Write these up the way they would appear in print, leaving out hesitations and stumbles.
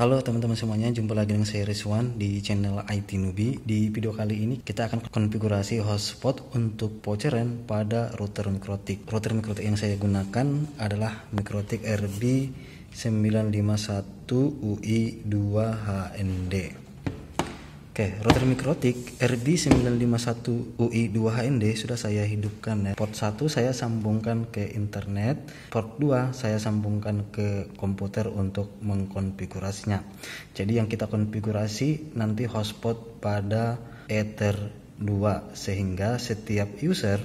Halo teman-teman semuanya, jumpa lagi dengan saya Rizwan di channel IT Newbie. Di video kali ini kita akan konfigurasi hotspot untuk voucheran pada router Mikrotik. Router Mikrotik yang saya gunakan adalah Mikrotik RB951UI2HND. Oke, router Mikrotik RB951UI2HND sudah saya hidupkan ya. Port 1 saya sambungkan ke internet, port 2 saya sambungkan ke komputer untuk mengkonfigurasinya. Jadi yang kita konfigurasi nanti hotspot pada Ether 2, sehingga setiap user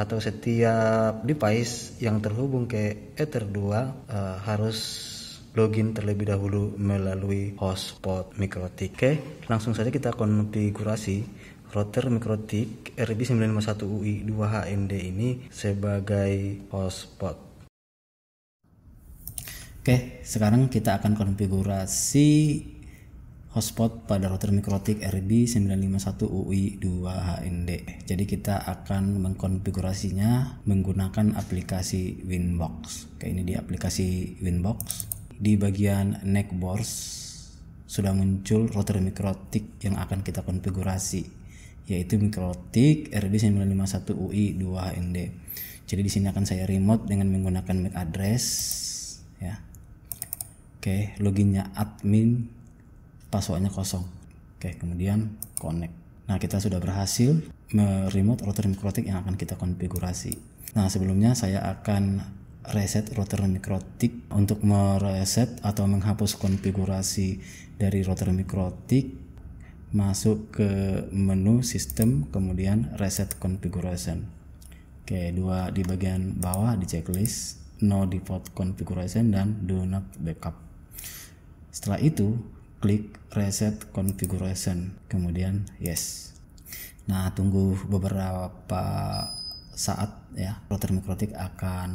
atau setiap device yang terhubung ke Ether 2 harus login terlebih dahulu melalui hotspot Mikrotik. Oke, langsung saja kita konfigurasi router Mikrotik RB951UI2HND ini sebagai hotspot. Oke, sekarang kita akan konfigurasi hotspot pada router Mikrotik RB951UI2HND. Jadi kita akan mengkonfigurasinya menggunakan aplikasi Winbox. Oke, ini di aplikasi Winbox. Di bagian neckboard sudah muncul router Mikrotik yang akan kita konfigurasi, yaitu Mikrotik RB951UI2HND. Jadi di sini akan saya remote dengan menggunakan MAC address ya. Oke, loginnya admin, passwordnya kosong. Oke, kemudian connect. Nah, kita sudah berhasil meremote router Mikrotik yang akan kita konfigurasi. Nah, sebelumnya saya akan reset router Mikrotik. Untuk mereset atau menghapus konfigurasi dari router Mikrotik, masuk ke menu sistem, kemudian reset configuration. Oke, dua di bagian bawah di checklist, no default configuration dan do not backup. Setelah itu klik reset configuration, kemudian yes. Nah, tunggu beberapa saat ya, router Mikrotik akan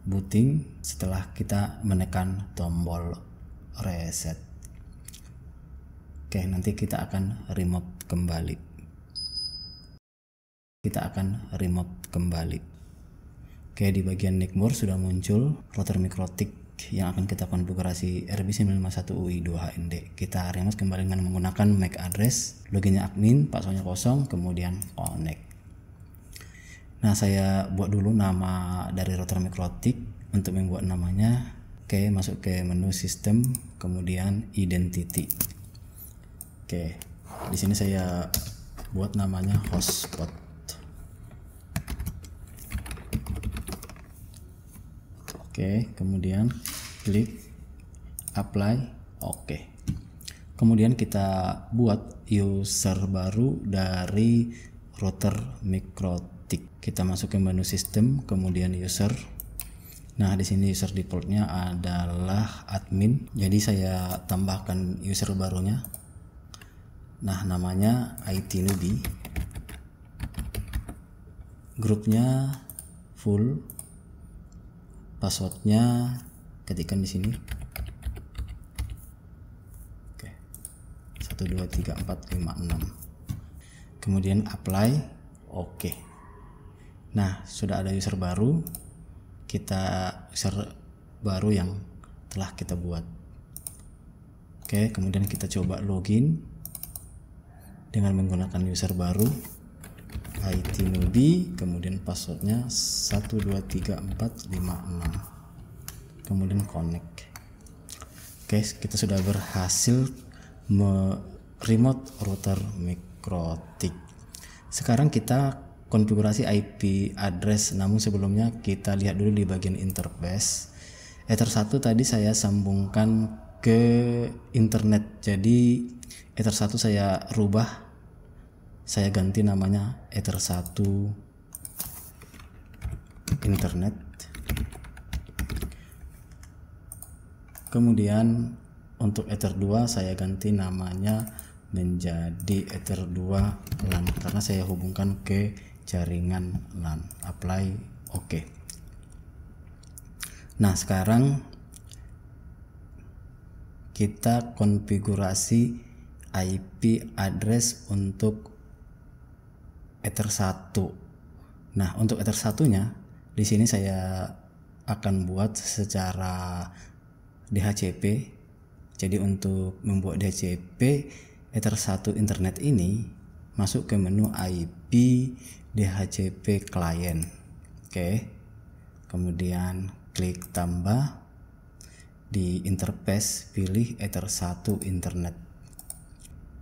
booting setelah kita menekan tombol reset. Oke, nanti kita akan remote kembali. Oke, di bagian neckboard sudah muncul router Mikrotik yang akan kita konfigurasi RB951UI2HND. Kita remote kembali dengan menggunakan MAC address, loginnya admin, passwordnya kosong, kemudian connect. Nah, saya buat dulu nama dari router Mikrotik. Untuk membuat namanya, oke, masuk ke menu sistem, kemudian identity. Oke, di sini saya buat namanya hotspot. Oke, kemudian klik apply. Oke. Kemudian kita buat user baru dari router Mikrotik. Kita masuk ke menu sistem, kemudian user. Nah, di sini user defaultnya adalah admin. Jadi saya tambahkan user barunya. Nah, namanya IT Newbie. Grupnya full. Passwordnya ketikkan di sini. Oke. 1 2 3 4 5 6. Kemudian apply. Oke. Nah, sudah ada user baru. User baru yang telah kita buat. Oke, kemudian kita coba login dengan menggunakan user baru IT Newbie, kemudian passwordnya 1 2 3 4 5 6, kemudian connect. Oke, kita sudah berhasil remote router Mikrotik. Sekarang kita konfigurasi IP address, namun sebelumnya kita lihat dulu di bagian interface. Ether 1 tadi saya sambungkan ke internet, jadi Ether 1 saya rubah, saya ganti namanya Ether 1 internet. Kemudian untuk Ether 2 saya ganti namanya menjadi Ether 2 LAN karena saya hubungkan ke jaringan LAN. Apply. Oke. Nah, sekarang kita konfigurasi IP address untuk Ether 1. Nah, untuk Ether 1-nya di sini saya akan buat secara DHCP Jadi untuk membuat DHCP Ether1 internet ini, masuk ke menu IP DHCP client. Oke. Kemudian klik tambah, di interface pilih Ether1 internet.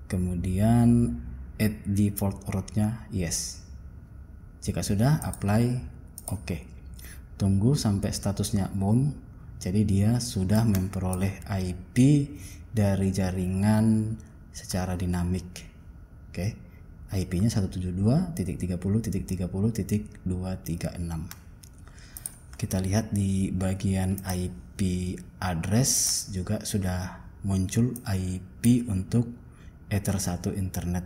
Kemudian add default route-nya yes. Jika sudah, apply, oke. Tunggu sampai statusnya bound. Jadi dia sudah memperoleh IP dari jaringan secara dinamik. Oke. IP-nya 172.30.30.236. Kita lihat di bagian IP address juga sudah muncul IP untuk Ether1 internet.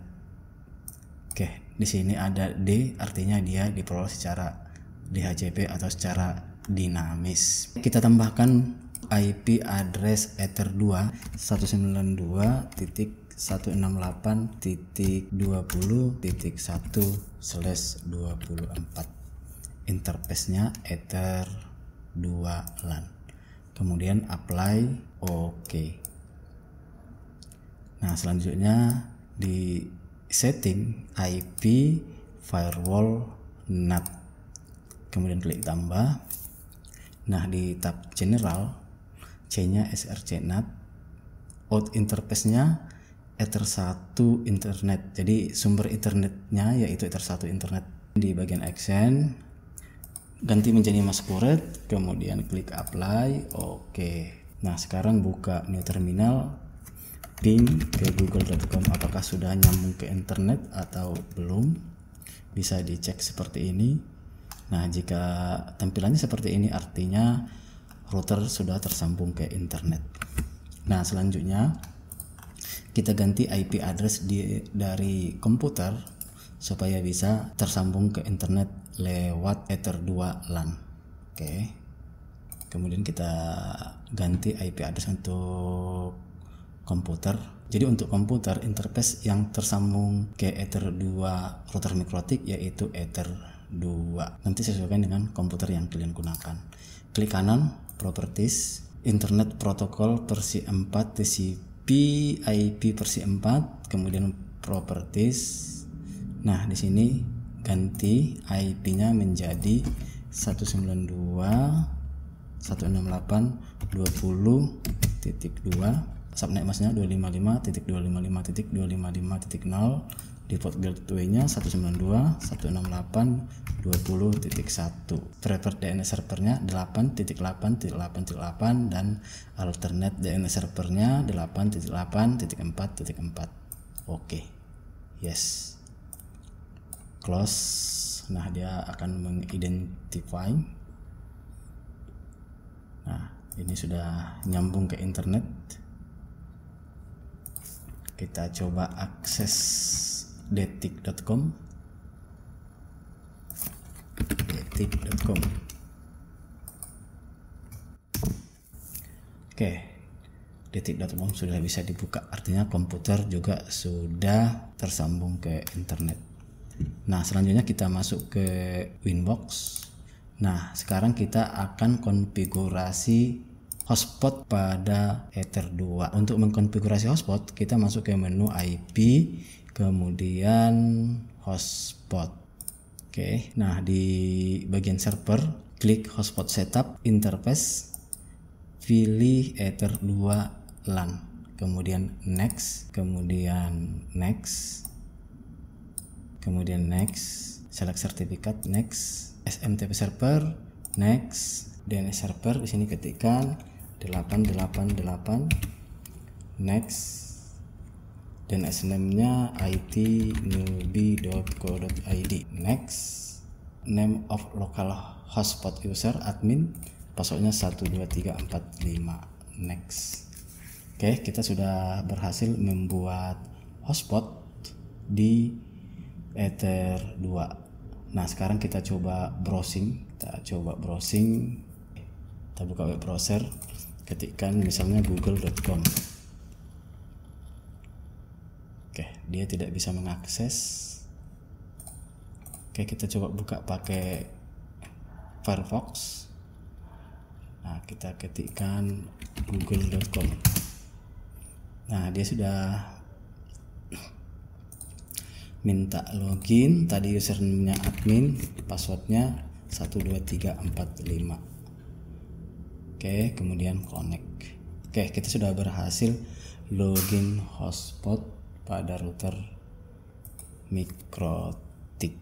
Oke, di sini ada D, artinya dia diperoleh secara DHCP atau secara dinamis. Kita tambahkan IP address Ether2 192.168.20.1/24. Interface-nya Ether2 LAN. Kemudian apply, oke. Nah, selanjutnya di setting IP firewall NAT. Kemudian klik tambah. Nah, di tab general, C-nya SRC NAT, out interface-nya Ether1 internet. Jadi sumber internetnya yaitu Ether1 internet. Di bagian accent ganti menjadi masquerade, kemudian klik apply, oke. Nah, sekarang buka new terminal, ping ke google.com apakah sudah nyambung ke internet atau belum. Bisa dicek seperti ini. Nah, jika tampilannya seperti ini artinya router sudah tersambung ke internet. Nah, selanjutnya kita ganti IP address dari komputer supaya bisa tersambung ke internet lewat Ether2 LAN. Oke. Kemudian kita ganti IP address untuk komputer. Jadi untuk komputer, interface yang tersambung ke Ether2 router mikrotik yaitu Ether2. Nanti sesuaikan dengan komputer yang kalian gunakan. Klik kanan, properties, internet protokol versi 4, TCP IP versi 4, kemudian properties. Nah, di sini ganti IP-nya menjadi 192.168.20.2, subnet masknya 255.255.255.0, default gateway-nya 192.168.20.1, preferred DNS servernya 8.8.8.8 dan alternate DNS servernya 8.8.4.4. Oke. Yes. Close. Nah, dia akan mengidentify. Nah, ini sudah nyambung ke internet. Kita coba akses detik.com. Oke, detik.com sudah bisa dibuka, artinya komputer juga sudah tersambung ke internet. Nah, selanjutnya kita masuk ke Winbox. Nah, sekarang kita akan konfigurasi hotspot pada Ether2. Untuk mengkonfigurasi hotspot, kita masuk ke menu IP, kemudian hotspot. Oke, nah di bagian server, klik hotspot setup, interface, pilih Ether2 LAN, kemudian next, kemudian next, kemudian next, select sertifikat, next, SMTP server, next, DNS server. Di sini ketikkan 888, next, DNS name-nya itnewbie.co.id, next, name of local hotspot user admin, passwordnya 12345, next. Oke, kita sudah berhasil membuat hotspot di Ether2. Nah, sekarang kita coba browsing. Kita buka web browser, ketikkan misalnya google.com. Oke, dia tidak bisa mengakses. Oke, kita coba buka pakai Firefox. Nah, kita ketikkan google.com. Nah, dia sudah minta login, tadi username-nya admin, passwordnya 12345. Oke, kemudian connect. Oke, kita sudah berhasil login hotspot pada router MikroTik.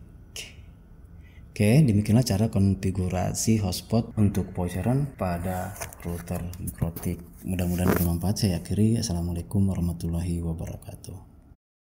Oke, demikianlah cara konfigurasi hotspot untuk voice RON pada router MikroTik. Mudah-mudahan bermanfaat. Saya akhiri. Assalamualaikum warahmatullahi wabarakatuh.